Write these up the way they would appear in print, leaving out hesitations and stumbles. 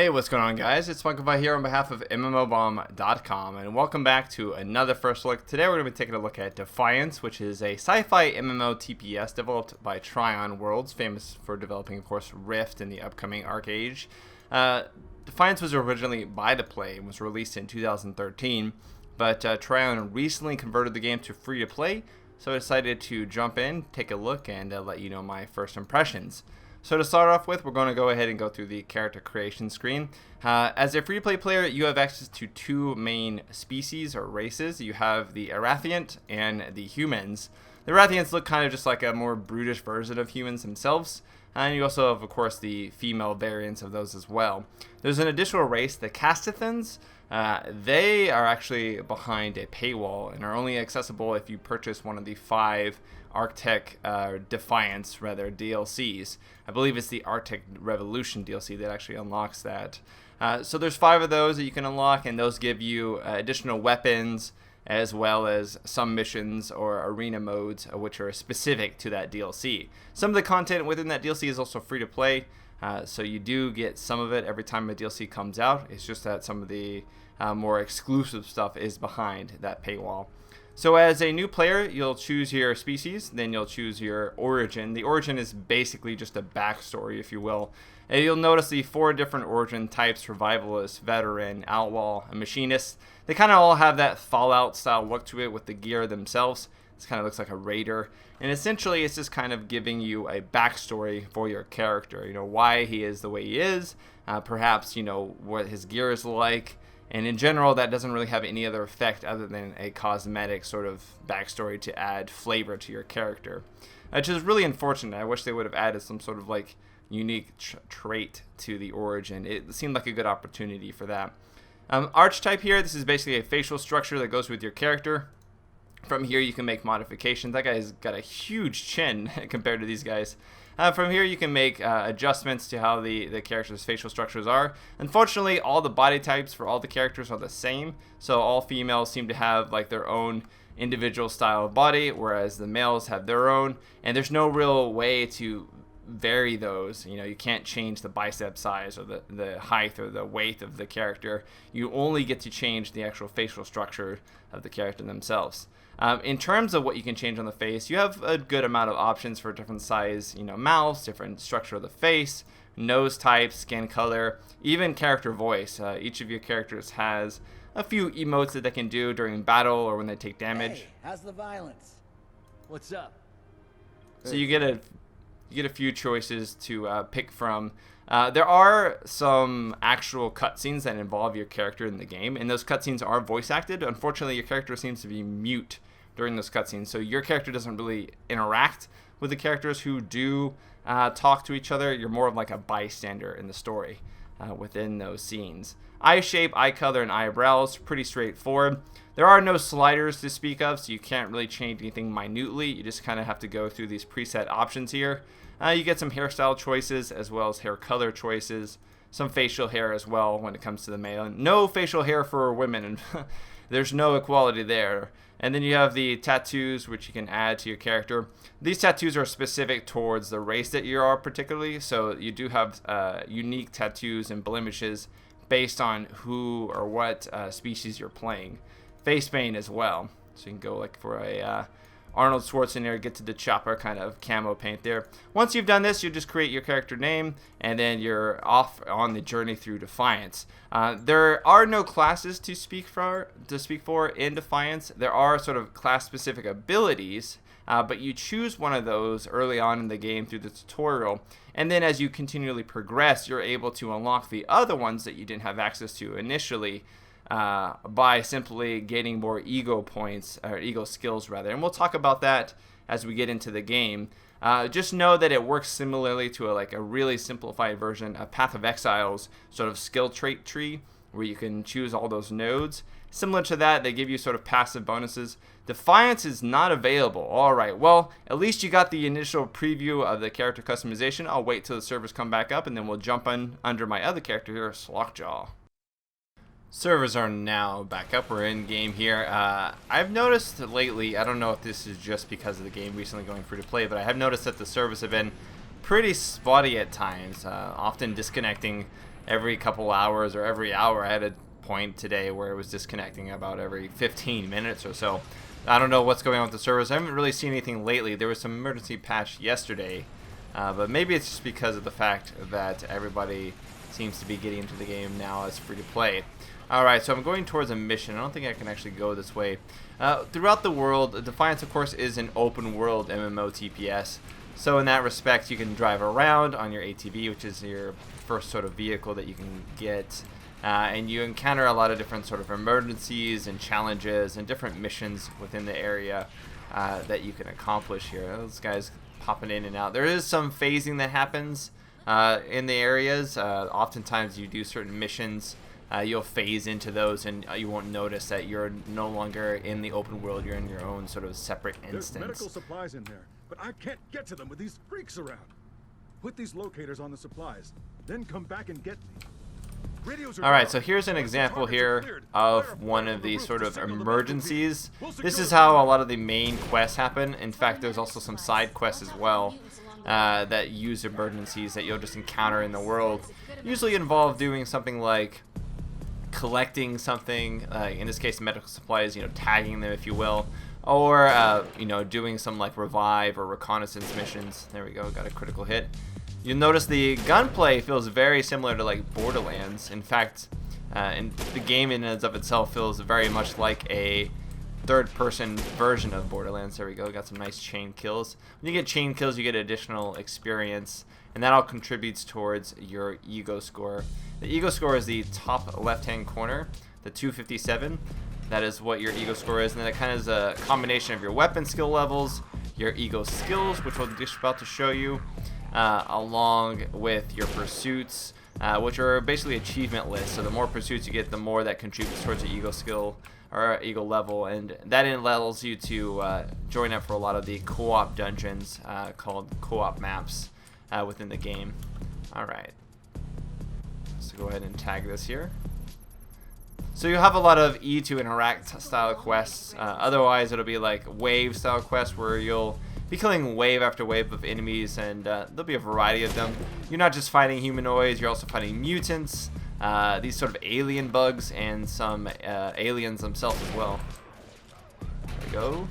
Hey, what's going on, guys? It's Funkify here on behalf of MMOBomb.com, and welcome back to another First Look. Today we're going to be taking a look at Defiance, which is a sci-fi MMO TPS developed by Tryon Worlds, famous for developing, of course, Rift in the upcoming Arc Age. Defiance was originally buy to play and was released in 2013, but Tryon recently converted the game to free to play, so I decided to jump in, take a look, and let you know my first impressions. So to start off with, we're going to go ahead and go through the character creation screen. As a free-to-play player, you have access to two main species or races. You have the Arathiant and the humans. The Arathiants look kind of just like a more brutish version of humans themselves. And you also have, of course, the female variants of those as well. There's an additional race, the Castithans. They are actually behind a paywall and are only accessible if you purchase one of the 5 Arctic Defiance DLCs. I believe it's the Arctic Revolution DLC that actually unlocks that. So there's 5 of those that you can unlock, and those give you additional weapons as well as some missions or arena modes which are specific to that DLC. Some of the content within that DLC is also free to play, so you do get some of it every time a DLC comes out. It's just that some of the more exclusive stuff is behind that paywall. So as a new player, you'll choose your species, then you'll choose your origin. The origin is basically just a backstory, if you will. And you'll notice the 4 different origin types: survivalist, veteran, outlaw, and machinist. They kind of all have that Fallout style look to it with the gear themselves. This kind of looks like a raider. And essentially it's just kind of giving you a backstory for your character. You know, why he is the way he is, perhaps, you know, what his gear is like. And in general, that doesn't really have any other effect other than a cosmetic sort of backstory to add flavor to your character, which is really unfortunate. I wish they would have added some sort of like unique trait to the origin. It seemed like a good opportunity for that. Archetype here, this is basically a facial structure that goes with your character. From here, you can make modifications. That guy's got a huge chin compared to these guys. From here, you can make adjustments to how the character's facial structures are. Unfortunately, all the body types for all the characters are the same. So all females seem to have like their own individual style of body, whereas the males have their own. And there's no real way to vary those. You know, you can't change the bicep size or the height or the weight of the character. You only get to change the actual facial structure of the character themselves. In terms of what you can change on the face, you have a good amount of options for different size, you know, mouths, different structure of the face, nose type, skin color, even character voice. Each of your characters has a few emotes that they can do during battle or when they take damage. Hey, how's the violence? What's up? So you get a few choices to pick from. There are some actual cutscenes that involve your character in the game, and those cutscenes are voice acted. Unfortunately, your character seems to be mute during those cutscenes, so your character doesn't really interact with the characters who do talk to each other. You're more of like a bystander in the story within those scenes. Eye shape, eye color, and eyebrows, pretty straightforward. There are no sliders to speak of, so you can't really change anything minutely. You just kind of have to go through these preset options here. You get some hairstyle choices as well as hair color choices, some facial hair as well when it comes to the male. No facial hair for women, and there's no equality there. And then you have the tattoos, which you can add to your character. These tattoos are specific towards the race that you are particularly, so you do have unique tattoos and blemishes based on who or what species you're playing. Face paint as well, so you can go like for a Arnold Schwarzenegger get to the chopper kind of camo paint there. Once you've done this, you just create your character name, and then you're off on the journey through Defiance. There are no classes to speak for in Defiance. There are sort of class-specific abilities, but you choose one of those early on in the game through the tutorial, and then as you continually progress, you're able to unlock the other ones that you didn't have access to initially. By simply gaining more ego points, or ego skills rather. And we'll talk about that as we get into the game. Just know that it works similarly to a really simplified version of Path of Exile's sort of skill trait tree, where you can choose all those nodes. Similar to that, they give you sort of passive bonuses. Defiance is not available. Alright, well, at least you got the initial preview of the character customization. I'll wait till the servers come back up, and then we'll jump under my other character here, Slockjaw. Servers are now back up. We're in game here. I've noticed lately, I don't know if this is just because of the game recently going free to play, but I have noticed that the servers have been pretty spotty at times, often disconnecting every couple hours or every hour. I had a point today where it was disconnecting about every 15 minutes or so. I don't know what's going on with the servers. I haven't really seen anything lately. There was some emergency patch yesterday, but maybe it's just because of the fact that everybody seems to be getting into the game now as free to play. Alright, so I'm going towards a mission. I don't think I can actually go this way. Throughout the world, Defiance, of course, is an open world MMO TPS. So in that respect, you can drive around on your ATV, which is your first sort of vehicle that you can get. And you encounter a lot of different sort of emergencies and challenges and different missions within the area that you can accomplish here. Those guys popping in and out. There is some phasing that happens in the areas. Oftentimes you do certain missions. You'll phase into those and you won't notice that you're no longer in the open world. You're in your own sort of separate instance. There's medical supplies in there, but I can't get to them with these freaks around. Put these locators on the supplies, then come back and get me. Alright, so here's an example here of one of the sort of emergencies. This is how a lot of the main quests happen. In fact, there's also some side quests as well that use emergencies that you'll just encounter in the world. Usually involve doing something like collecting something, in this case medical supplies, tagging them if you will, or doing some like revive or reconnaissance missions. There we go, got a critical hit. You'll notice the gunplay feels very similar to like Borderlands. In fact, the game in and of itself feels very much like a third-person version of Borderlands. There we go, got some nice chain kills. When you get chain kills, you get additional experience, and that all contributes towards your ego score. The ego score is the top left-hand corner, the 257. That is what your ego score is, and then it kind of is a combination of your weapon skill levels, your ego skills, which we're just about to show you, along with your pursuits, which are basically achievement lists. So the more pursuits you get, the more that contributes towards your ego skill or ego level, and that allows you to join up for a lot of the co-op dungeons called co-op maps within the game. Alright, let's go ahead and tag this here. So you have a lot of E to interact style quests. Otherwise it'll be like wave style quests where you'll be killing wave after wave of enemies, and there'll be a variety of them. You're not just fighting humanoids, you're also fighting mutants, these sort of alien bugs, and some aliens themselves as well. There we go.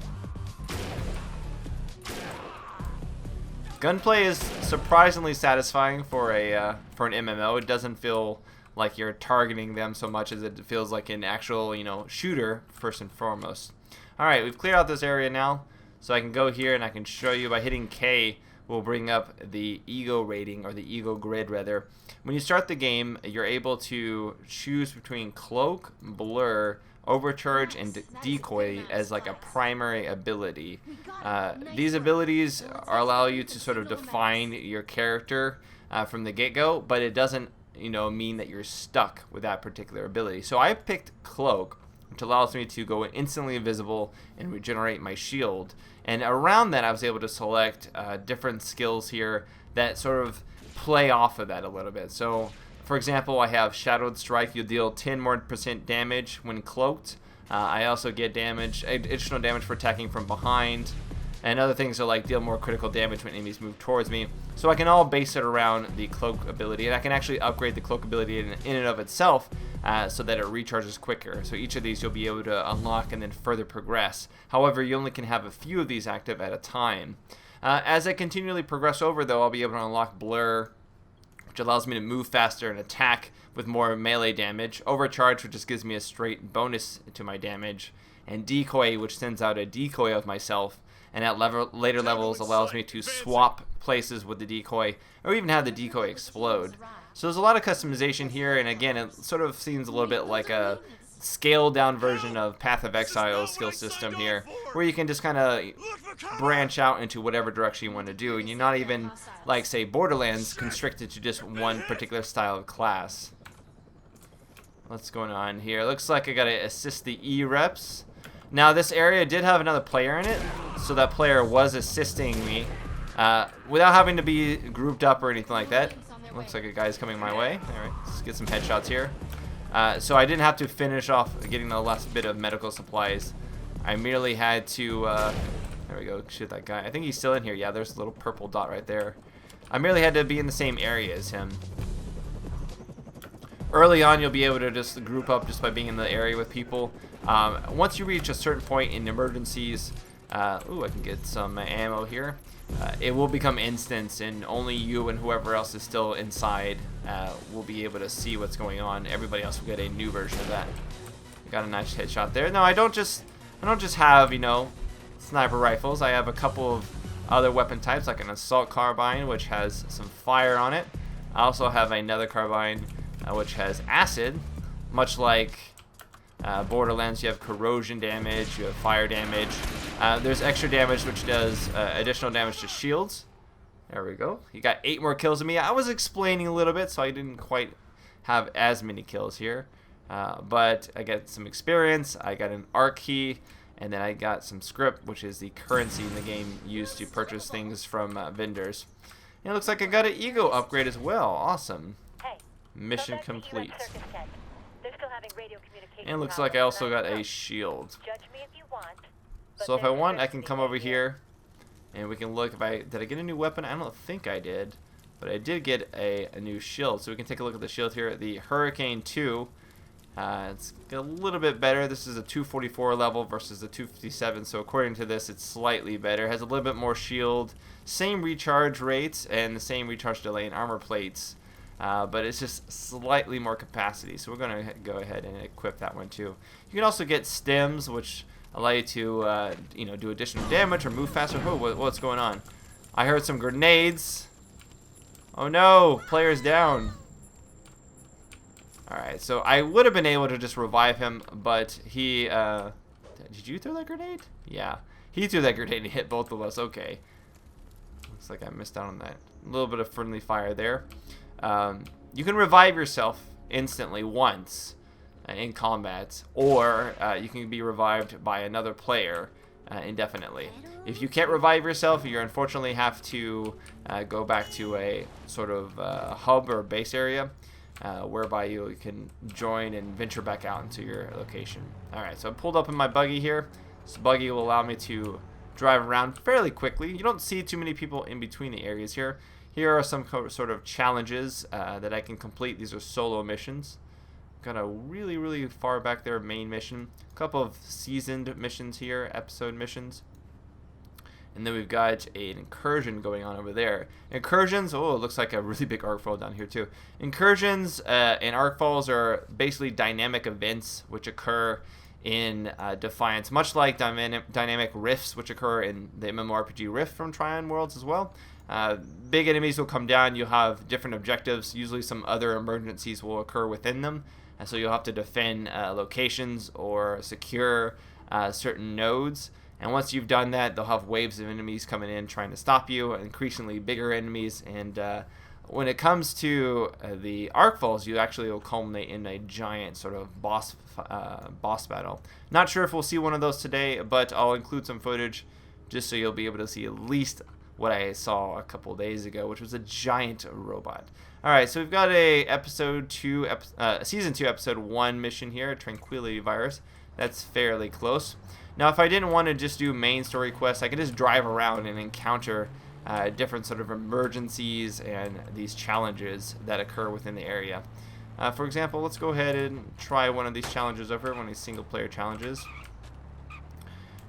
Gunplay is surprisingly satisfying for an MMO. It doesn't feel like you're targeting them so much as it feels like an actual, shooter first and foremost. Alright, we've cleared out this area now. So I can go here and I can show you by hitting K will bring up the ego rating, or the ego grid rather. When you start the game, you're able to choose between cloak, blur, overcharge, and decoy as like a primary ability. These abilities allow you to sort of define your character from the get-go, but it doesn't mean that you're stuck with that particular ability. So I picked cloak, which allows me to go instantly invisible and regenerate my shield. And around that, I was able to select different skills here that sort of play off of that a little bit. So, for example, I have Shadowed Strike. You deal 10% more damage when cloaked. I also get additional damage for attacking from behind. And other things are like deal more critical damage when enemies move towards me. So I can all base it around the cloak ability, and I can actually upgrade the cloak ability in and of itself so that it recharges quicker. So each of these you'll be able to unlock and then further progress. However, you only can have a few of these active at a time. As I continually progress over, though, I'll be able to unlock Blur, which allows me to move faster and attack with more melee damage. Overcharge, which just gives me a straight bonus to my damage. And Decoy, which sends out a decoy of myself, and at later levels allows me to swap places with the decoy, or even have the decoy explode. So there's a lot of customization here, and again, it sort of seems a little bit like a scaled down version of Path of Exile's skill system here, where you can just kind of branch out into whatever direction you want to do, and you're not even, like say Borderlands, constricted to just one particular style of class. What's going on here? Looks like I gotta assist the E reps. Now this area did have another player in it, so that player was assisting me without having to be grouped up or anything like that. Looks like a guy's coming my way. Alright, let's get some headshots here. So I didn't have to finish off getting the last bit of medical supplies. I merely had to, there we go, shoot that guy. I think he's still in here. Yeah, there's a little purple dot right there. I merely had to be in the same area as him. Early on, you'll be able to just group up just by being in the area with people. Once you reach a certain point in emergencies, ooh, I can get some ammo here. It will become instance, and only you and whoever else is still inside will be able to see what's going on. Everybody else will get a new version of that. Got a nice headshot there. No, I don't just have, you know, sniper rifles. I have a couple of other weapon types, like an assault carbine, which has some fire on it. I also have another carbine which has acid, much like Borderlands. You have corrosion damage, you have fire damage. There's extra damage which does additional damage to shields. There we go. You got 8 more kills than me. I was explaining a little bit, so I didn't quite have as many kills here. But I got some experience, I got an ARC key, and then I got some script, which is the currency in the game used to purchase things from vendors. And it looks like I got an ego upgrade as well. Awesome. Hey, Mission complete. They're still having radio communication. And it looks like I also got a shield. Judge me if you want. So if I want, I can come over here, and we can look. Did I get a new weapon? I don't think I did, but I did get a new shield. So we can take a look at the shield here. The Hurricane 2. It's a little bit better. This is a 244 level versus the 257, so according to this, it's slightly better. It has a little bit more shield, same recharge rates, and the same recharge delay and armor plates, but it's just slightly more capacity, so we're going to go ahead and equip that one too. You can also get stems, which allow you to you know, do additional damage or move faster. Oh, what's going on? I heard some grenades. Oh no, player's down. Alright, so I would have been able to just revive him, but he, did you throw that grenade? Yeah, he threw that grenade and hit both of us. Okay. Looks like I missed out on that. A little bit of friendly fire there. You can revive yourself instantly once in combat, or you can be revived by another player indefinitely. If you can't revive yourself, you unfortunately have to go back to a sort of hub or base area. Whereby you can join and venture back out into your location. Alright, so I pulled up in my buggy here. This buggy will allow me to drive around fairly quickly. You don't see too many people in between the areas here. Here are some sort of challenges that I can complete. These are solo missions. Got a really far back there main mission. A couple of seasoned missions here, episode missions. And then we've got an incursion going on over there. Incursions, oh, it looks like a really big arcfall down here too. Incursions and arcfalls are basically dynamic events which occur in Defiance, much like dynamic rifts which occur in the MMORPG Rift from Tryon Worlds as well. Big enemies will come down, you'll have different objectives, usually some other emergencies will occur within them. And so you'll have to defend locations or secure certain nodes. And once you've done that, they'll have waves of enemies coming in trying to stop you, increasingly bigger enemies. And when it comes to the arcfalls, you actually will culminate in a giant sort of boss battle. Not sure if we'll see one of those today, but I'll include some footage just so you'll be able to see at least what I saw a couple days ago, which was a giant robot. Alright, so we've got a Season 2, Episode 1 mission here, Tranquility Virus. That's fairly close. Now, if I didn't want to just do main story quests, I could just drive around and encounter different sort of emergencies and these challenges that occur within the area. For example, let's go ahead and try one of these challenges over, one of these single-player challenges.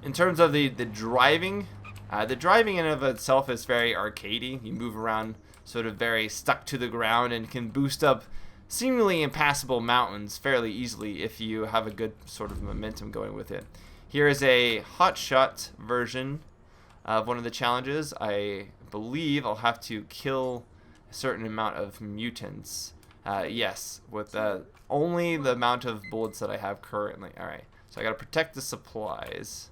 In terms of the driving in and of itself is very arcadey. You move around sort of very stuck to the ground and can boost up seemingly impassable mountains fairly easily if you have a good sort of momentum going with it. Here is a hotshot version of one of the challenges. I believe I'll have to kill a certain amount of mutants. Yes, with only the amount of bullets that I have currently. Alright, so I gotta protect the supplies.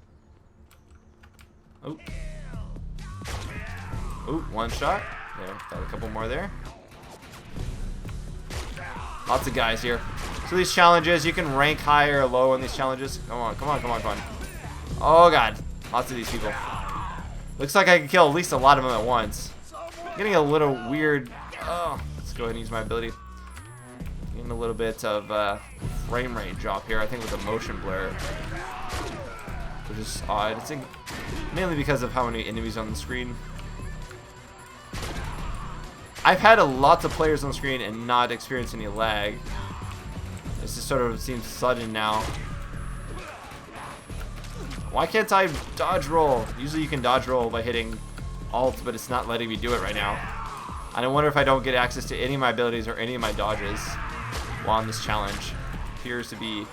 Oh. Oh, one shot. There, got a couple more there. Lots of guys here. So these challenges, you can rank high or low on these challenges. Come on. Oh god, lots of these people. Looks like I can kill at least a lot of them at once. Getting a little weird. Oh, let's go ahead and use my ability. Getting a little bit of frame rate drop here, I think with the motion blur. Which is odd. It's mainly because of how many enemies on the screen. I've had lots of players on the screen and not experienced any lag. This just sort of seems sudden now. Why can't I dodge roll? Usually you can dodge roll by hitting Alt, but it's not letting me do it right now. And I wonder if I don't get access to any of my abilities or any of my dodges while on this challenge. Appears to be.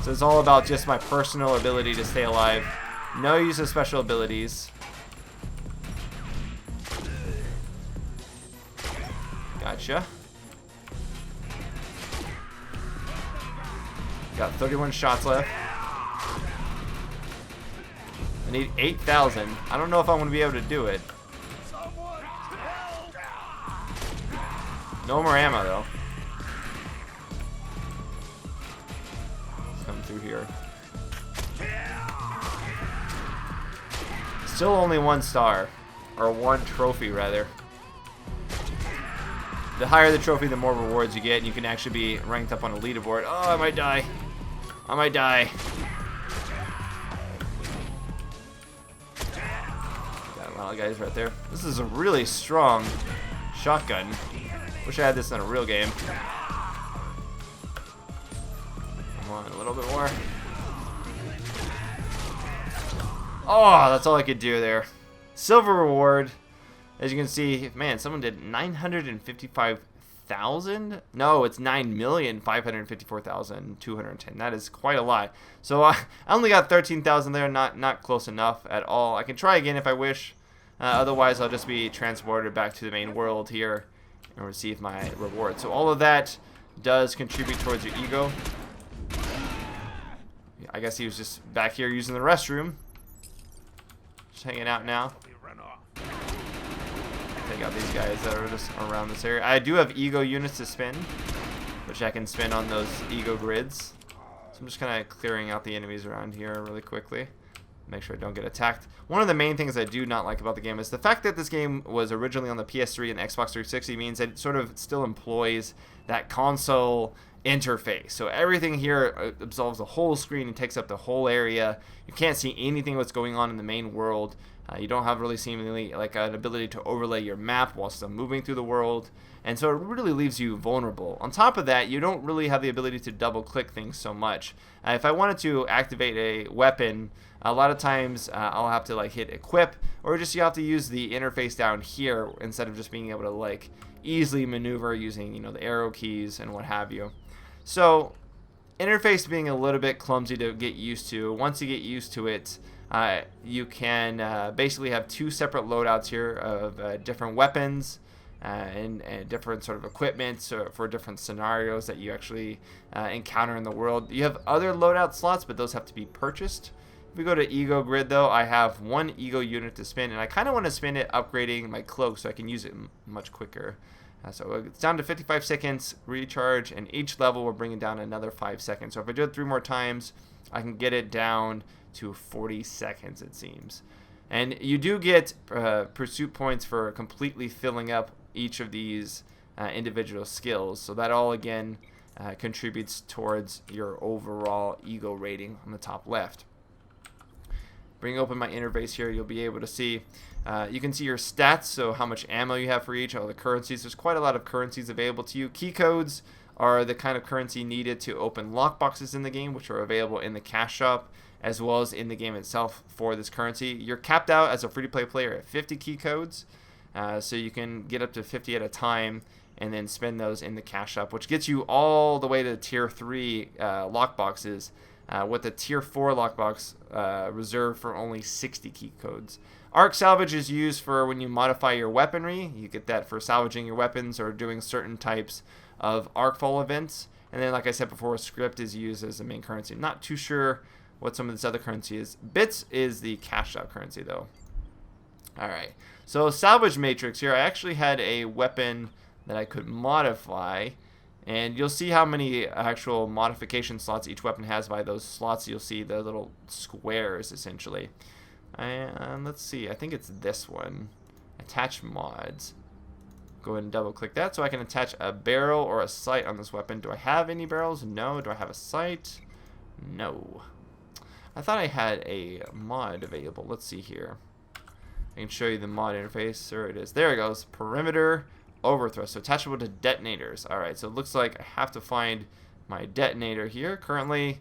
So it's all about just my personal ability to stay alive. No use of special abilities. Gotcha. Got 31 shots left. I need 8,000. I don't know if I'm going to be able to do it. No more ammo, though. Let's come through here. Still only 1 star. Or 1 trophy, rather. The higher the trophy, the more rewards you get, and you can actually be ranked up on a leaderboard. Oh, I might die. I might die. Got a lot of guys right there. This is a really strong shotgun. Wish I had this in a real game. Come on, a little bit more. Oh, that's all I could do there. Silver reward. As you can see, man, someone did 955,000? No, it's 9,554,210. That is quite a lot. So I only got 13,000 there, not close enough at all. I can try again if I wish. Otherwise, I'll just be transported back to the main world here and receive my reward. So all of that does contribute towards your ego. I guess he was just back here using the restroom. Just hanging out now. Take out these guys that are just around this area. I do have ego units to spin, which I can spin on those ego grids. So I'm just kind of clearing out the enemies around here really quickly. Make sure I don't get attacked. One of the main things I do not like about the game is the fact that this game was originally on the PS3 and Xbox 360 means that it sort of still employs that console interface. So everything here absolves the whole screen and takes up the whole area. You can't see anything what's going on in the main world. You don't have really seemingly like an ability to overlay your map while still moving through the world. And so it really leaves you vulnerable. On top of that, you don't really have the ability to double click things so much. If I wanted to activate a weapon, a lot of times I'll have to like hit equip, or just you have to use the interface down here instead of just being able to like easily maneuver using, you know, the arrow keys and what have you. So interface being a little bit clumsy to get used to. Once you get used to it, you can basically have 2 separate loadouts here of different weapons and different sort of equipment for different scenarios that you actually encounter in the world. You have other loadout slots, but those have to be purchased. If we go to Ego Grid, though, I have 1 Ego unit to spin, and I kind of want to spin it upgrading my cloak so I can use it much quicker. So it's down to 55 seconds recharge, and each level we're bringing down another 5 seconds. So if I do it 3 more times, I can get it down to 40 seconds, it seems. And you do get pursuit points for completely filling up each of these individual skills. So that all, again, contributes towards your overall ego rating on the top left. Bring open my interface here, you'll be able to see, you can see your stats, so how much ammo you have for each, all the currencies. There's quite a lot of currencies available to you. Key codes are the kind of currency needed to open lockboxes in the game, which are available in the cash shop, as well as in the game itself for this currency. You're capped out as a free-to-play player at 50 key codes, so you can get up to 50 at a time and then spend those in the cash shop, which gets you all the way to tier 3 lockboxes, with the tier 4 lockbox reserved for only 60 key codes. Arc salvage is used for when you modify your weaponry. You get that for salvaging your weapons or doing certain types of arcfall events. And then, like I said before, script is used as the main currency. Not too sure what some of this other currency is. Bits is the cash out currency, though. Alright, so salvage matrix here. I actually had a weapon that I could modify, and you'll see how many actual modification slots each weapon has. By those slots, you'll see the little squares, essentially. And let's see, I think it's this one. Attach mods. Go ahead and double click that so I can attach a barrel or a sight on this weapon. Do I have any barrels? No. Do I have a sight? No. I thought I had a mod available. Let's see here. I can show you the mod interface. There it is. There it goes. Perimeter overthrow. So attachable to detonators. Alright, so it looks like I have to find my detonator here. Currently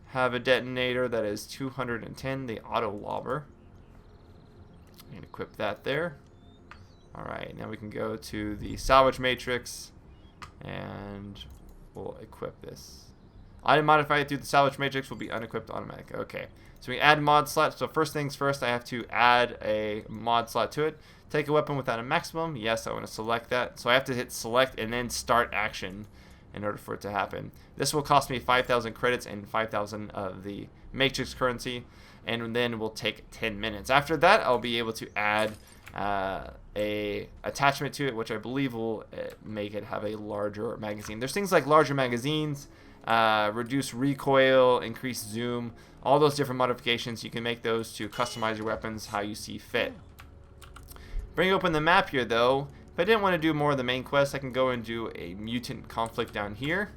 have a detonator that is 210, the auto lobber. And equip that there. Alright, now we can go to the salvage matrix and we'll equip this. Item modified through the salvage matrix will be unequipped automatic. Okay, so we add mod slot. So first things first, I have to add a mod slot to it. Take a weapon without a maximum. Yes, I want to select that. So I have to hit select and then start action in order for it to happen. This will cost me 5,000 credits and 5,000 of the matrix currency, and then will take 10 minutes. After that, I'll be able to add a attachment to it, which I believe will make it have a larger magazine. There's things like larger magazines, reduce recoil, increase zoom, all those different modifications. You can make those to customize your weapons how you see fit. Bring open the map here though. If I didn't want to do more of the main quest, I can go and do a mutant conflict down here.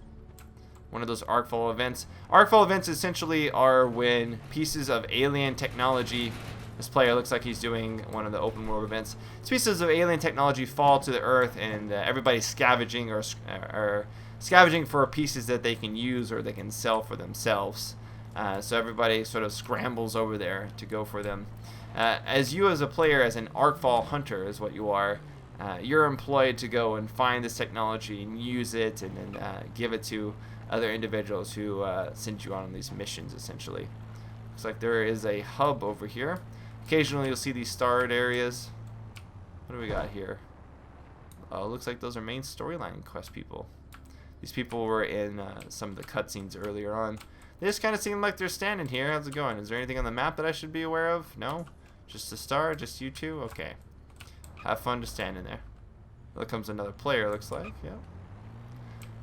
One of those Arcfall events. Arcfall events essentially are when pieces of alien technology, this player looks like he's doing one of the open world events. These pieces of alien technology fall to the earth, and everybody's scavenging or scavenging for pieces that they can use or they can sell for themselves. So everybody sort of scrambles over there to go for them. As you as a player, as an Arcfall hunter is what you are, you're employed to go and find this technology and use it and then give it to other individuals who send you on these missions essentially. Looks like there is a hub over here. Occasionally you'll see these starred areas. What do we got here? Oh, looks like those are main storyline quest people. These people were in some of the cutscenes earlier on. They just kind of seem like they're standing here. How's it going? Is there anything on the map that I should be aware of? No? Just a star? Just you two? Okay. Have fun just standing there. There comes another player, looks like. Yeah.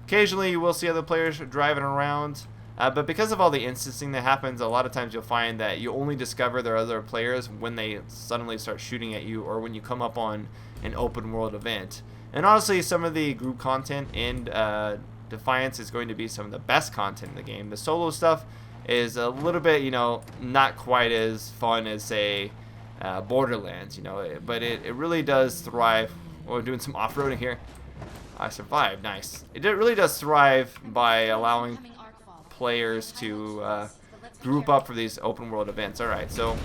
Occasionally you will see other players driving around. But because of all the instancing that happens, a lot of times you'll find that you only discover there are other players when they suddenly start shooting at you or when you come up on an open world event. And honestly, some of the group content in Defiance is going to be some of the best content in the game. The solo stuff is a little bit, you know, not quite as fun as, say, Borderlands, you know, but it really does thrive. Oh, we're doing some off-roading here. I survived, nice. It really does thrive by allowing players to group up for these open world events. Alright, so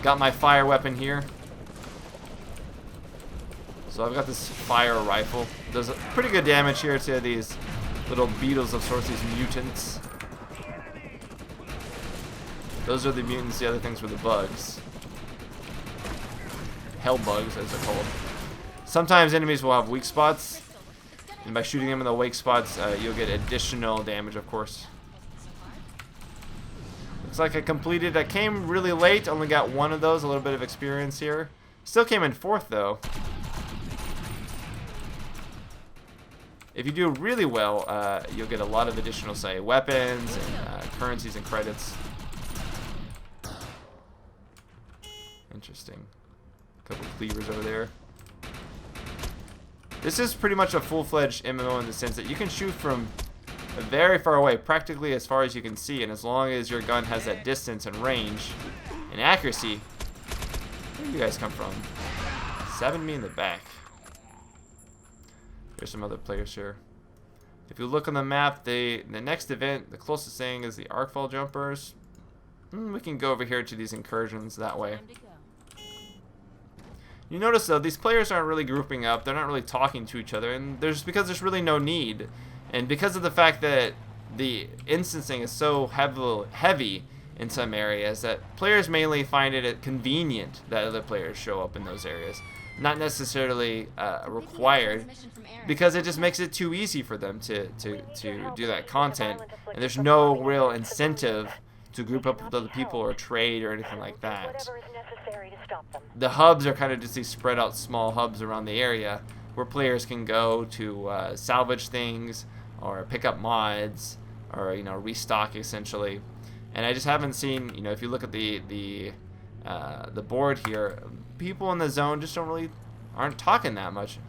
got my fire weapon here. So I've got this fire rifle. Does pretty good damage here to these little beetles of sorts, these mutants. Those are the mutants, the other things were the bugs. Hell bugs, as they're called. Sometimes enemies will have weak spots, and by shooting them in the weak spots, you'll get additional damage, of course. Looks like I completed. I came really late, only got one of those, a little bit of experience here. Still came in 4th, though. If you do really well, you'll get a lot of additional, say, weapons and currencies and credits. Interesting. A couple cleavers over there. This is pretty much a full-fledged MMO in the sense that you can shoot from very far away, practically as far as you can see, and as long as your gun has that distance and range and accuracy. Where do you guys come from? Stabbing me in the back. There's some other players here. If you look on the map, the next event, the closest thing is the Arcfall jumpers. We can go over here to these incursions that way. You notice though, these players aren't really grouping up, they're not really talking to each other, and because there's really no need. And because of the fact that the instancing is so heavy in some areas, that players mainly find it convenient that other players show up in those areas. Not necessarily required, because it just makes it too easy for them to do that content, and there's no real incentive to group up with other people or trade or anything like that. The hubs are kind of just these spread out small hubs around the area where players can go to salvage things or pick up mods or, you know, restock essentially. And I just haven't seen, you know, if you look at the board here, people in the zone just aren't talking that much.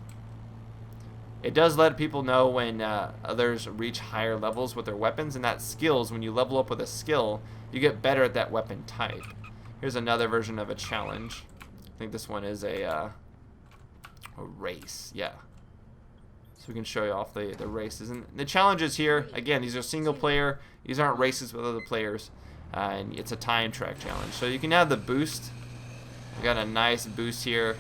It does let people know when others reach higher levels with their weapons, and that skills, when you level up with a skill, you get better at that weapon type. Here's another version of a challenge. I think this one is a A race, yeah. So we can show you off the races. And the challenges here, again, these are single player. These aren't races with other players. And it's a time track challenge. So you can have the boost. We got a nice boost here.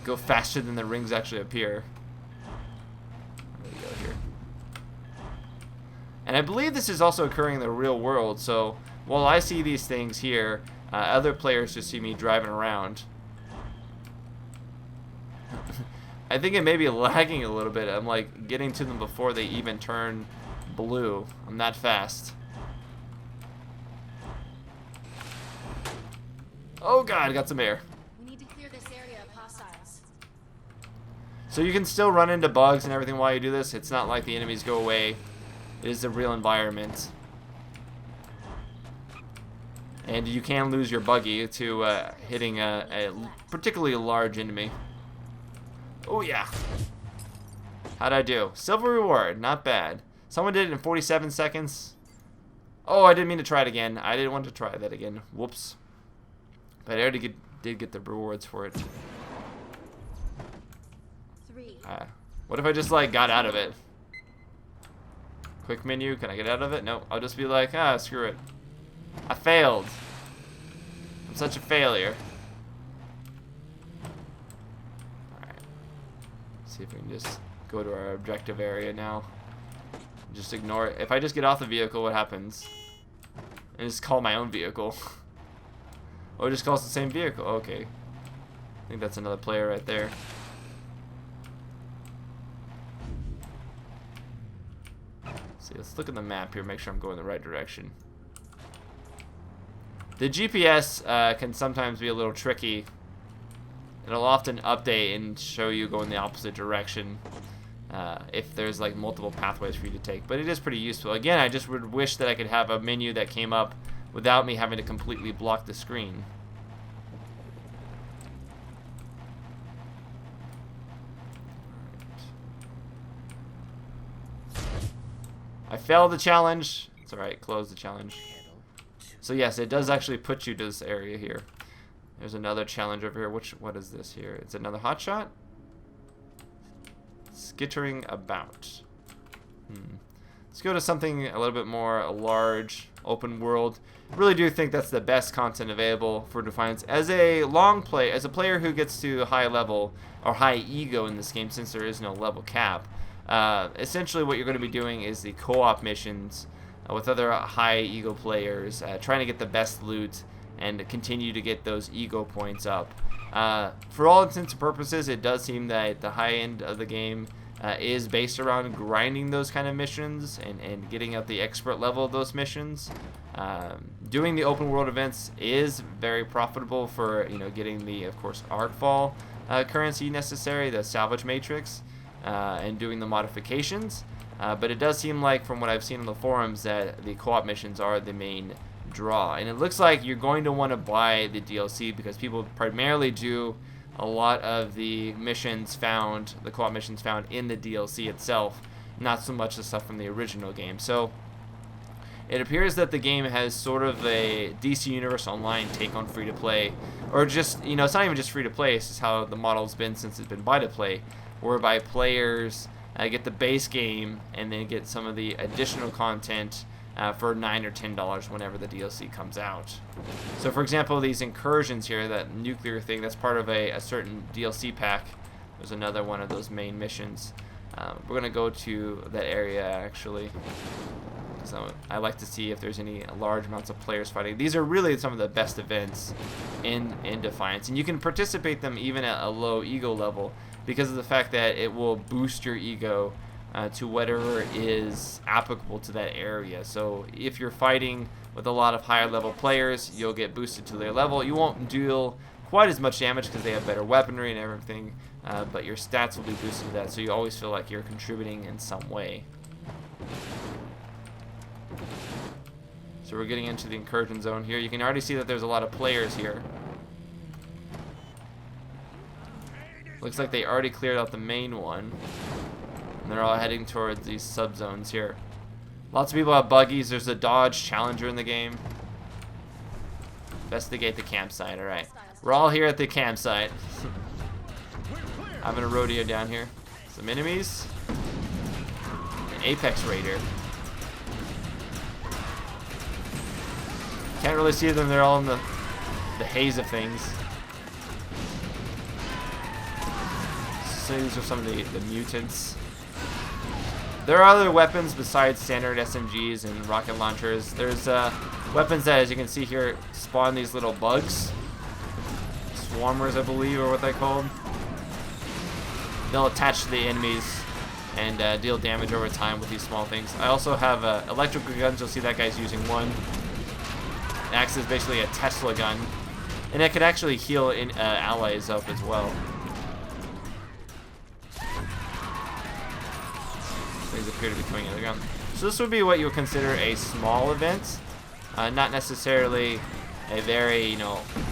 Go faster than the rings actually appear. There we go here. And I believe this is also occurring in the real world. So while I see these things here, other players just see me driving around. I think it may be lagging a little bit. I'm like getting to them before they even turn blue. I'm that fast. Oh god, I got some air. We need to clear this area of hostiles. So you can still run into bugs and everything while you do this. It's not like the enemies go away. It is the real environment. And you can lose your buggy to hitting a particularly large enemy. Oh yeah. How'd I do? Silver reward, not bad. Someone did it in 47 seconds. Oh, I didn't mean to try it again. I didn't want to try that again. Whoops. But I already did get the rewards for it. What if I just like got out of it? Quick menu, can I get out of it? No, I'll just be like, screw it. I failed. I'm such a failure. Alright. See if we can just go to our objective area now. Just ignore it. If I just get off the vehicle, what happens? And just call my own vehicle. Or just calls the same vehicle. Okay. I think that's another player right there. See, let's look at the map here, make sure I'm going the right direction. The GPS can sometimes be a little tricky. It'll often update and show you going the opposite direction if there's like multiple pathways for you to take. But it is pretty useful. Again, I just would wish that I could have a menu that came up without me having to completely block the screen. I failed the challenge. It's alright, close the challenge. So yes, it does actually put you to this area here. There's another challenge over here. What is this here? It's another hotshot? Skittering about. Let's go to something a little bit more large, open world. I really do think that's the best content available for Defiance. As a as a player who gets to high level or high ego in this game, since there is no level cap, essentially what you're going to be doing is the co-op missions with other high ego players, trying to get the best loot and continue to get those ego points up. For all intents and purposes, it does seem that the high end of the game is based around grinding those kind of missions and getting up the expert level of those missions. Doing the open world events is very profitable for getting the, of course, artfall currency necessary, the salvage matrix, and doing the modifications. But it does seem like, from what I've seen on the forums, that the co-op missions are the main draw. And it looks like you're going to want to buy the DLC because people primarily do a lot of the missions found, the co-op missions found in the DLC itself, not so much the stuff from the original game. So it appears that the game has sort of a DC Universe Online take on free-to-play, or just, it's not even just free-to-play, it's just how the model's been since it's been buy-to-play, whereby players get the base game and then get some of the additional content for $9 or $10 whenever the DLC comes out. So for example, these incursions here, that nuclear thing, that's part of a certain DLC pack. There's another one of those main missions. We're going to go to that area actually. So I like to see if there's any large amounts of players fighting. These are really some of the best events in Defiance, and you can participate them even at a low ego level because of the fact that it will boost your ego to whatever is applicable to that area. So if you're fighting with a lot of higher level players, you'll get boosted to their level. You won't deal quite as much damage because they have better weaponry and everything, but your stats will be boosted to that, so you always feel like you're contributing in some way. So we're getting into the incursion zone here. You can already see that there's a lot of players here. Looks like they already cleared out the main one. And they're all heading towards these subzones here. Lots of people have buggies. There's a Dodge Challenger in the game. Investigate the campsite, alright. Hostiles We're all here at the campsite. Having a rodeo down here. Some enemies. An Apex Raider. Can't really see them, they're all in the haze of things. So these are some of the mutants. There are other weapons besides standard SMGs and rocket launchers. There's weapons that, as you can see here, spawn these little bugs. Swarmers, I believe, are what they're called. They'll attach to the enemies and deal damage over time with these small things. I also have electrical guns. You'll see that guy's using one. It acts as basically a Tesla gun, and it could actually heal allies up as well. Things appear to be coming in the ground. So this would be what you would consider a small event, not necessarily a very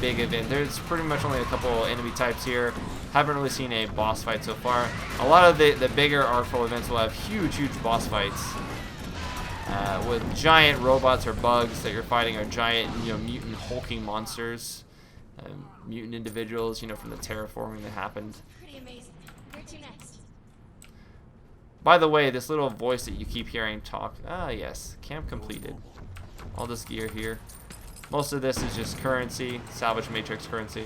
big event. There's pretty much only a couple enemy types here. Haven't really seen a boss fight so far. A lot of the bigger Artful events will have huge boss fights. With giant robots or bugs that you're fighting, or giant, mutant hulking monsters, mutant individuals, from the terraforming that happened. Pretty amazing. Where to next? By the way, this little voice that you keep hearing talk, yes, camp completed. All this gear here. Most of this is just currency, salvage matrix currency.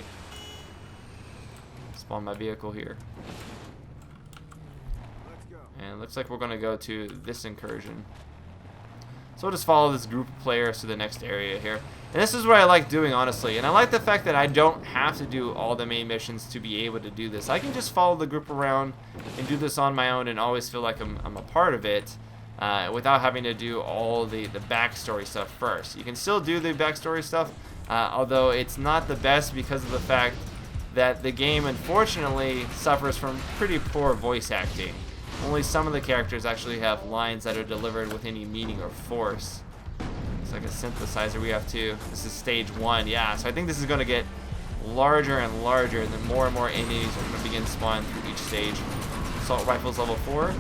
Spawn my vehicle here. And it looks like we're gonna go to this incursion. So we'll just follow this group of players to the next area here. And this is what I like doing, honestly. And I like the fact that I don't have to do all the main missions to be able to do this. I can just follow the group around and do this on my own and always feel like I'm a part of it without having to do all the backstory stuff first. You can still do the backstory stuff, although it's not the best because of the fact that the game, unfortunately, suffers from pretty poor voice acting. Only some of the characters actually have lines that are delivered with any meaning or force. It's like a synthesizer we have too. This is stage 1, yeah. So I think this is going to get larger and larger, and then more and more enemies are going to begin spawning through each stage. Assault rifles level 4.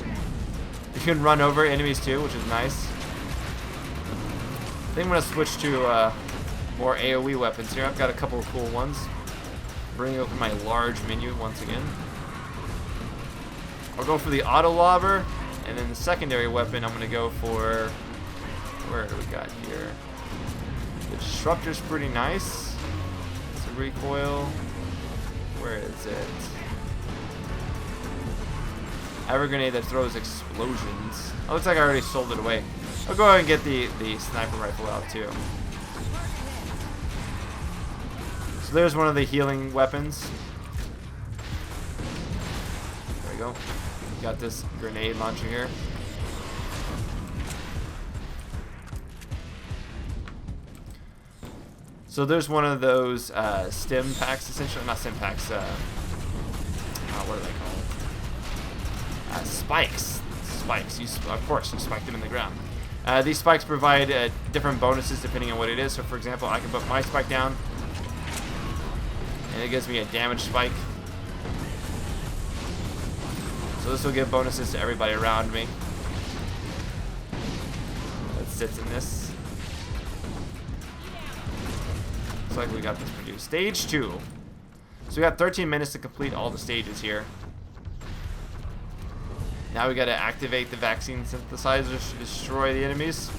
You can run over enemies too, which is nice. I think I'm going to switch to more AoE weapons here. I've got a couple of cool ones. Bring open my large menu once again. I'll go for the auto lobber, and then the secondary weapon I'm going to go for, where do we got here? The disruptor's pretty nice. It's a recoil. Where is it? Ever grenade that throws explosions. Oh, looks like I already sold it away. I'll go ahead and get the sniper rifle out too. So there's one of the healing weapons. There we go. Got this grenade launcher here. So there's one of those stim packs, essentially, not stim packs. What are they called? Spikes. Spikes. Of course, you spike them in the ground. These spikes provide different bonuses depending on what it is. So, for example, I can put my spike down, and it gives me a damage spike. So this will give bonuses to everybody around me. That sits in this. Looks like we got this produced. Stage 2. So we got 13 minutes to complete all the stages here. Now we got to activate the vaccine synthesizers to destroy the enemies.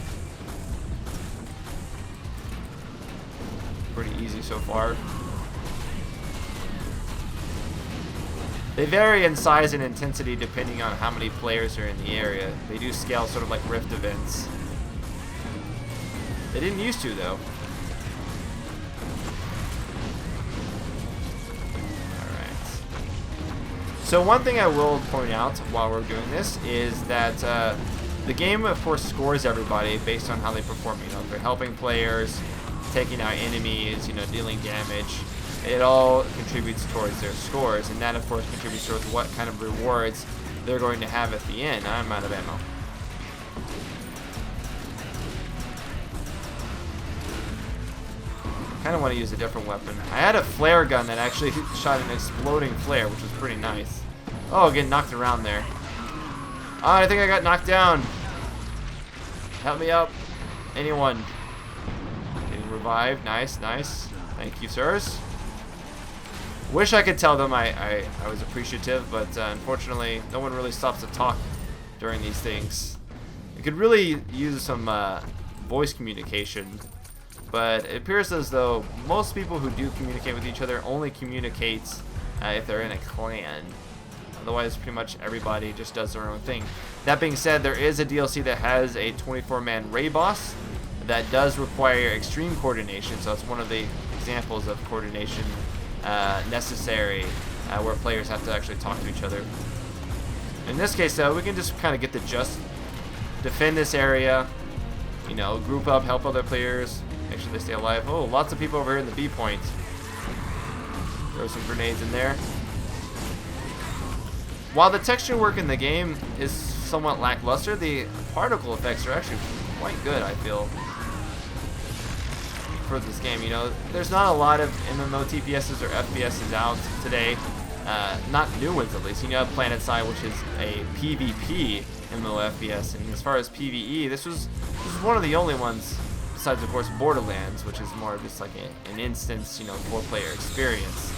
Pretty easy so far. They vary in size and intensity depending on how many players are in the area. They do scale sort of like Rift events. They didn't used to, though. Alright. So one thing I will point out while we're doing this is that the game, of course, scores everybody based on how they perform. If they're helping players, taking out enemies, dealing damage. It all contributes towards their scores, and that, of course, contributes towards what kind of rewards they're going to have at the end. I'm out of ammo. Kind of want to use a different weapon. I had a flare gun that actually shot an exploding flare, which was pretty nice. Oh, getting knocked around there. Oh, I think I got knocked down. Help me up. Anyone. Getting revived. Nice, nice. Thank you, sirs. Wish I could tell them I was appreciative, but unfortunately, no one really stops to talk during these things. You could really use some voice communication, but it appears as though most people who do communicate with each other only communicate if they're in a clan. Otherwise, pretty much everybody just does their own thing. That being said, there is a DLC that has a 24-man raid boss that does require extreme coordination, so it's one of the examples of coordination necessary where players have to actually talk to each other. In this case, though, we can just kind of get the gist, defend this area, you know, group up, help other players, make sure they stay alive. Oh, lots of people over here in the B point. Throw some grenades in there. While the texture work in the game is somewhat lackluster, the particle effects are actually quite good, I feel, for this game. You know, there's not a lot of MMO TPSs or FPSs out today, not new ones at least. You know, PlanetSide, which is a PvP MMO FPS, and as far as PvE, this was one of the only ones, besides of course Borderlands, which is more of just like an instance, you know, 4-player experience.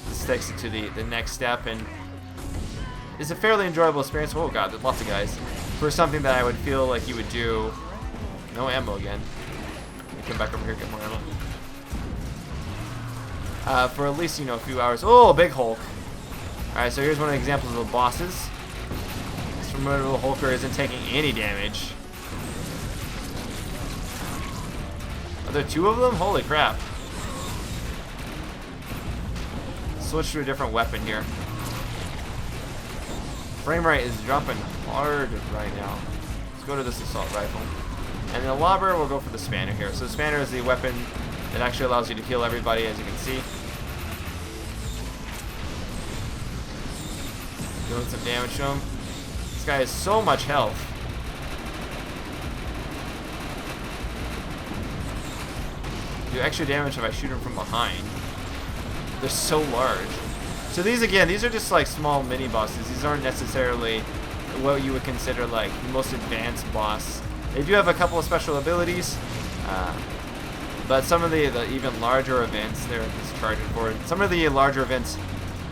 This takes it to the next step, and it's a fairly enjoyable experience. Oh god, there's lots of guys. For something that I would feel like you would do. No ammo again. Let me come back over here and get more ammo. For at least, you know, a few hours. Oh, big Hulk. Alright, so here's one of the examples of the bosses. This formidable Hulker isn't taking any damage. Are there 2 of them? Holy crap. Switch to a different weapon here. Frame rate is dropping hard right now. Let's go to this assault rifle. And the lobber, we'll go for the spanner here. So the spanner is the weapon that actually allows you to kill everybody, as you can see. Doing some damage to him. This guy has so much health. Do extra damage if I shoot him from behind. They're so large. So these, again, these are just like small mini bosses. These aren't necessarily what you would consider like the most advanced boss. They do have a couple of special abilities, but some of the even larger events, they're just charging for it. Some of the larger events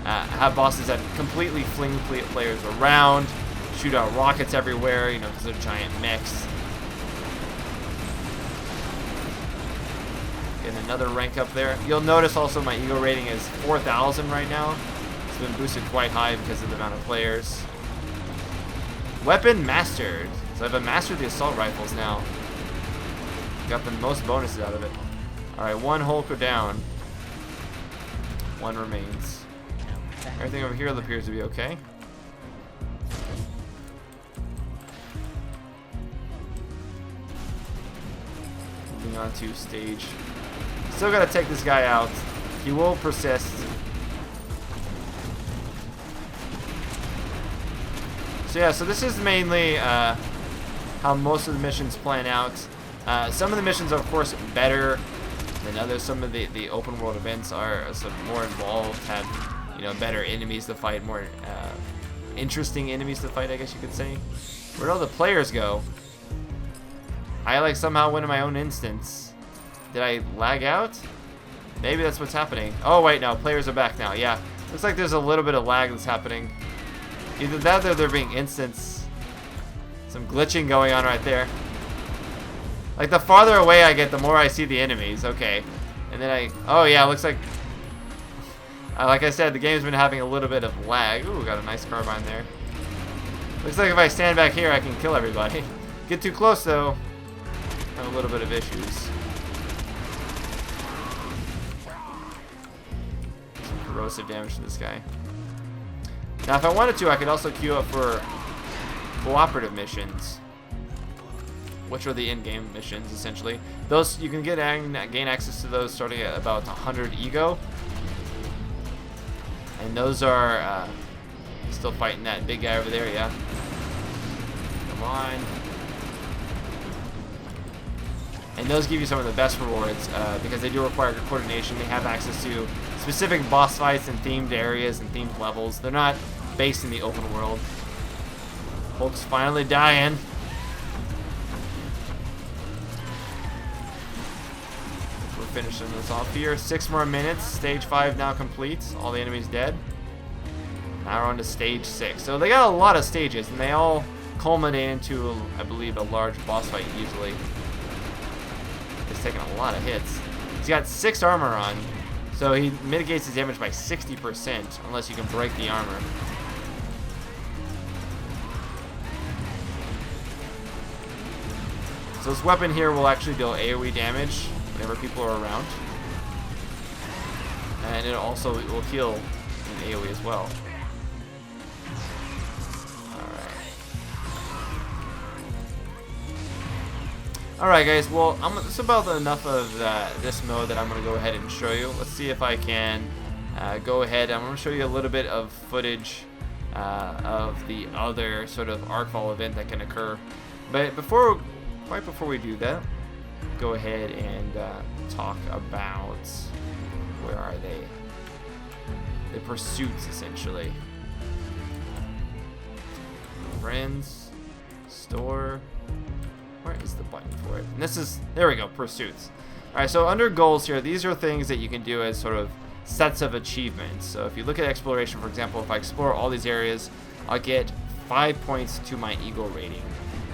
have bosses that completely fling players around, shoot out rockets everywhere, you know, because they're giant mechs. Getting another rank up there. You'll notice also my ego rating is 4,000 right now. It's been boosted quite high because of the amount of players. Weapon mastered. So I've mastered the assault rifles now. Got the most bonuses out of it. Alright, 1 Hulker down. 1 remains. Everything over here appears to be okay. Moving on to stage. Still gotta take this guy out. He will persist. So yeah, so this is mainly how most of the missions plan out. Some of the missions are of course better than others. Some of the open world events are more involved, have, you know, better enemies to fight, more interesting enemies to fight, I guess you could say. Where'd all the players go? I like somehow went in my own instance. Did I lag out? Maybe that's what's happening. Oh wait, no, players are back now. Yeah, looks like there's a little bit of lag that's happening. Either that or they're being instance. Some glitching going on right there. Like the farther away I get, the more I see the enemies. Okay, and then oh yeah, looks like like I said, the game's been having a little bit of lag. Ooh, got a nice carbine there. Looks like if I stand back here, I can kill everybody. Get too close though, have a little bit of issues. Corrosive damage to this guy. Now if I wanted to, I could also queue up for cooperative missions, which are the in-game missions essentially. Those you can gain access to those starting at about 100 ego, and those are still fighting that big guy over there. Yeah, come on. And those give you some of the best rewards because they do require good coordination. They have access to specific boss fights in themed areas and themed levels. They're not based in the open world. Hulk's finally dying. We're finishing this off here. 6 more minutes. Stage 5 now complete. All the enemies dead. Now we're on to stage 6. So they got a lot of stages, and they all culminate into, I believe, a large boss fight usually. He's taking a lot of hits. He's got 6 armor on, so he mitigates his damage by 60% unless you can break the armor. So this weapon here will actually deal AoE damage whenever people are around. And it also will heal in AoE as well. Alright guys, well, that's about enough of this mode that I'm going to go ahead and show you. Let's see if I can go ahead. I'm going to show you a little bit of footage of the other sort of Arcfall event that can occur. But right before we do that, go ahead and talk about, where are they? The pursuits, essentially. Friends, store. Where is the button for it? And this is, there we go, pursuits. Alright, so under goals here, these are things that you can do as sort of sets of achievements. So if you look at exploration, for example, if I explore all these areas, I'll get 5 points to my Eagle rating.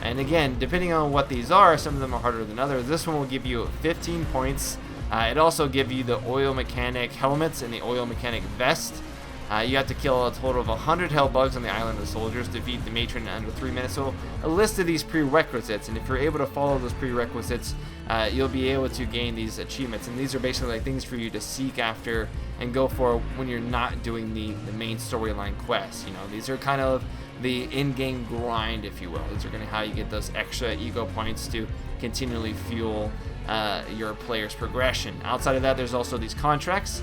And again, depending on what these are, some of them are harder than others. This one will give you 15 points. It also gives you the oil mechanic helmets and the oil mechanic vest. You have to kill a total of 100 hell bugs on the island of soldiers, defeat the matron in under 3 minutes. So a list of these prerequisites, and if you're able to follow those prerequisites, you'll be able to gain these achievements. And these are basically like things for you to seek after and go for when you're not doing the main storyline quests. You know, these are kind of the in-game grind, if you will. These are going to how you get those extra ego points to continually fuel your player's progression. Outside of that, there's also these contracts,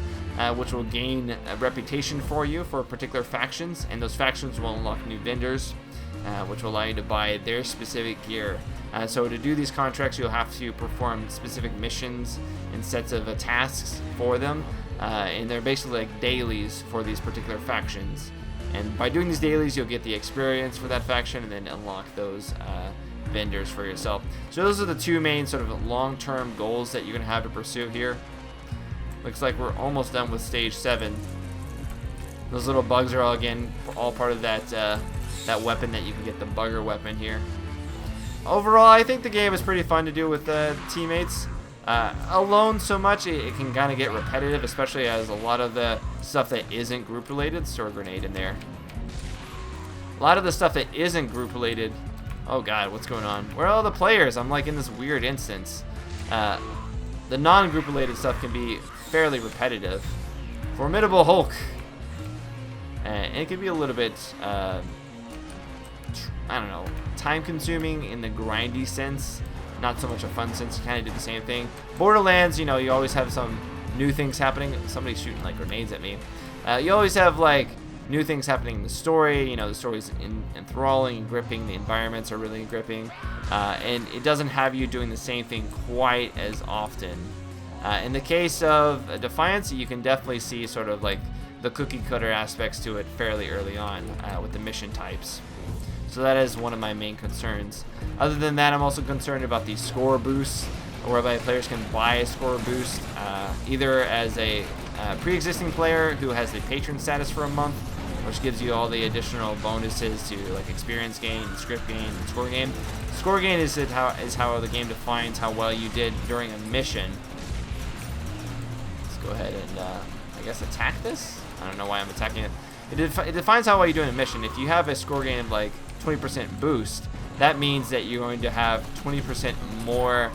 which will gain a reputation for you for particular factions, and those factions will unlock new vendors, which will allow you to buy their specific gear. So to do these contracts, you'll have to perform specific missions and sets of tasks for them, and they're basically like dailies for these particular factions. And by doing these dailies, you'll get the experience for that faction and then unlock those vendors for yourself. So those are the two main sort of long-term goals that you're going to have to pursue here. Looks like we're almost done with stage 7. Those little bugs are all part of that that weapon that you can get, the bugger weapon here. Overall, I think the game is pretty fun to do with teammates. Alone so much, it can kind of get repetitive, especially as a lot of the stuff that isn't group related. Store grenade in there. A lot of the stuff that isn't group related. Oh god, what's going on? Where are all the players? I'm like in this weird instance. The non-group related stuff can be fairly repetitive. Formidable Hulk. And it can be a little bit, I don't know, time-consuming in the grindy sense. Not so much a fun sense. You kind of do the same thing. Borderlands, you know, you always have some new things happening. Somebody's shooting like grenades at me. You always have like new things happening in the story. You know, the story's enthralling and gripping. The environments are really gripping. And it doesn't have you doing the same thing quite as often. In the case of Defiance, you can definitely see sort of like the cookie cutter aspects to it fairly early on with the mission types. So that is one of my main concerns. Other than that, I'm also concerned about the score boosts, whereby players can buy a score boost either as a pre-existing player who has the patron status for a month, which gives you all the additional bonuses to like experience gain, script gain, and score gain. Score gain is how the game defines how well you did during a mission. Let's go ahead and I guess attack this. I don't know why I'm attacking it. It defines how well you do in a mission. If you have a score gain of like 20% boost, that means that you're going to have 20% more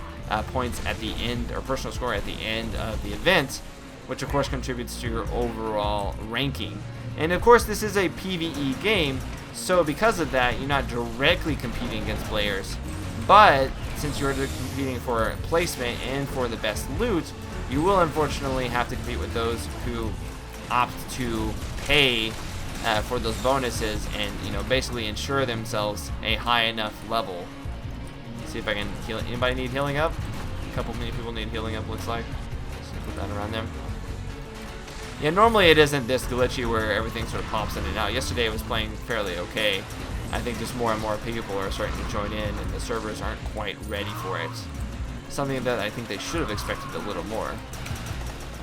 points at the end, or personal score at the end of the event, which of course contributes to your overall ranking. And of course this is a PvE game, so because of that you're not directly competing against players, but since you're competing for placement and for the best loot, you will unfortunately have to compete with those who opt to pay for those bonuses and, you know, basically ensure themselves a high enough level. Let's see if I can heal. Anybody need healing up? A couple many people need healing up, looks like. Just put that around them. Yeah, normally it isn't this glitchy where everything sort of pops in and out. Yesterday it was playing fairly okay. I think just more and more people are starting to join in and the servers aren't quite ready for it. something that I think they should have expected a little more.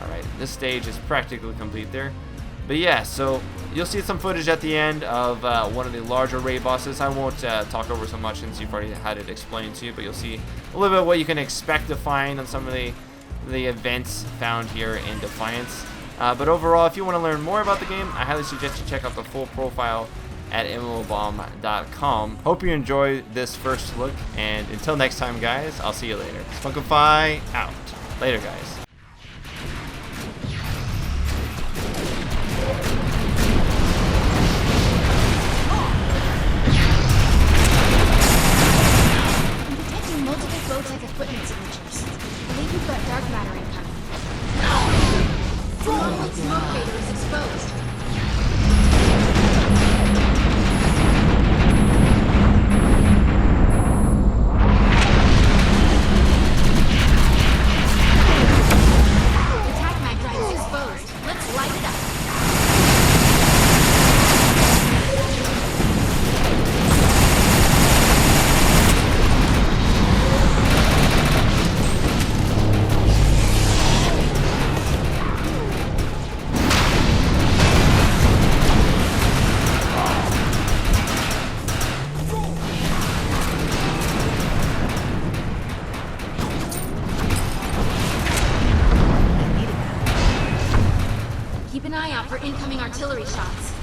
Alright, this stage is practically complete there. But yeah, so you'll see some footage at the end of one of the larger raid bosses. I won't talk over so much since you've already had it explained to you, but you'll see a little bit of what you can expect to find on some of the events found here in Defiance. But overall, if you want to learn more about the game, I highly suggest you check out the full profile at mmobomb.com. Hope you enjoyed this first look, and until next time, guys, I'll see you later. Spunkify out. Later, guys. Equipment signatures. I believe we've got dark matter incoming. The monolith smoke crater is exposed. The attack mag drive is exposed. Let's light it up. Keep an eye out for incoming artillery shots.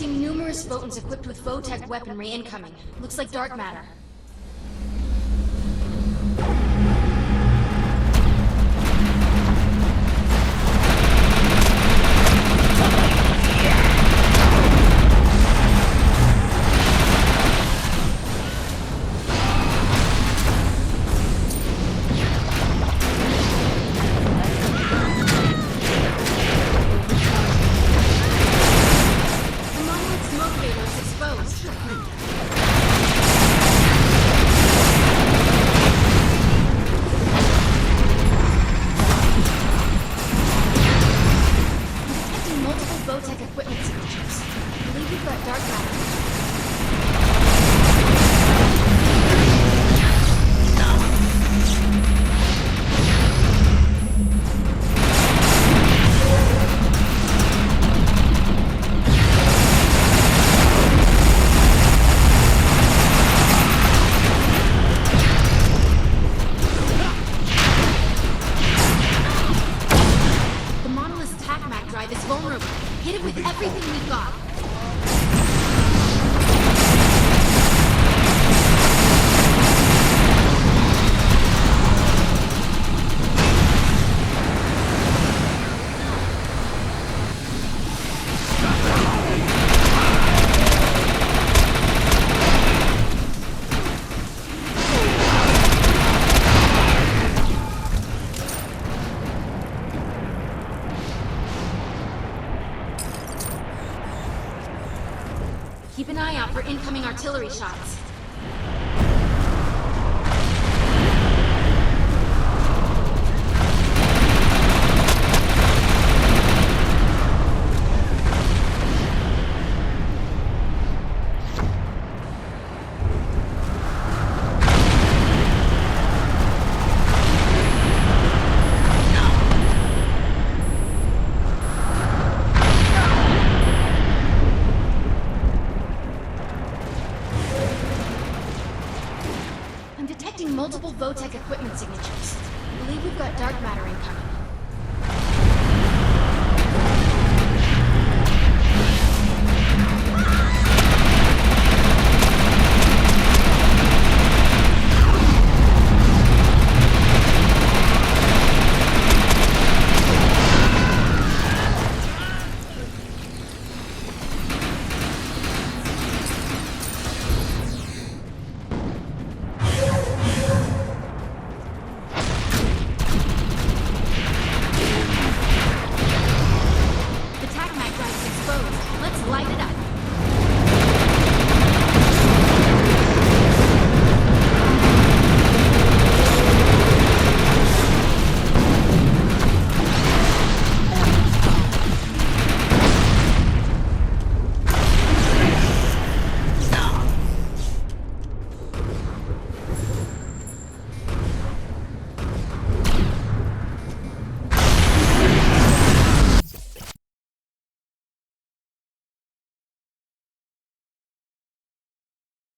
Numerous photons equipped with Votech weaponry incoming. Looks like dark matter. Votech equipment signatures. I believe we've got dark matter. The monolith's attack mag drive is vulnerable. Hit it with everything we got. Keep an eye out for incoming artillery shots. I'm detecting multiple Votech equipment signatures. I believe we've got dark matter incoming.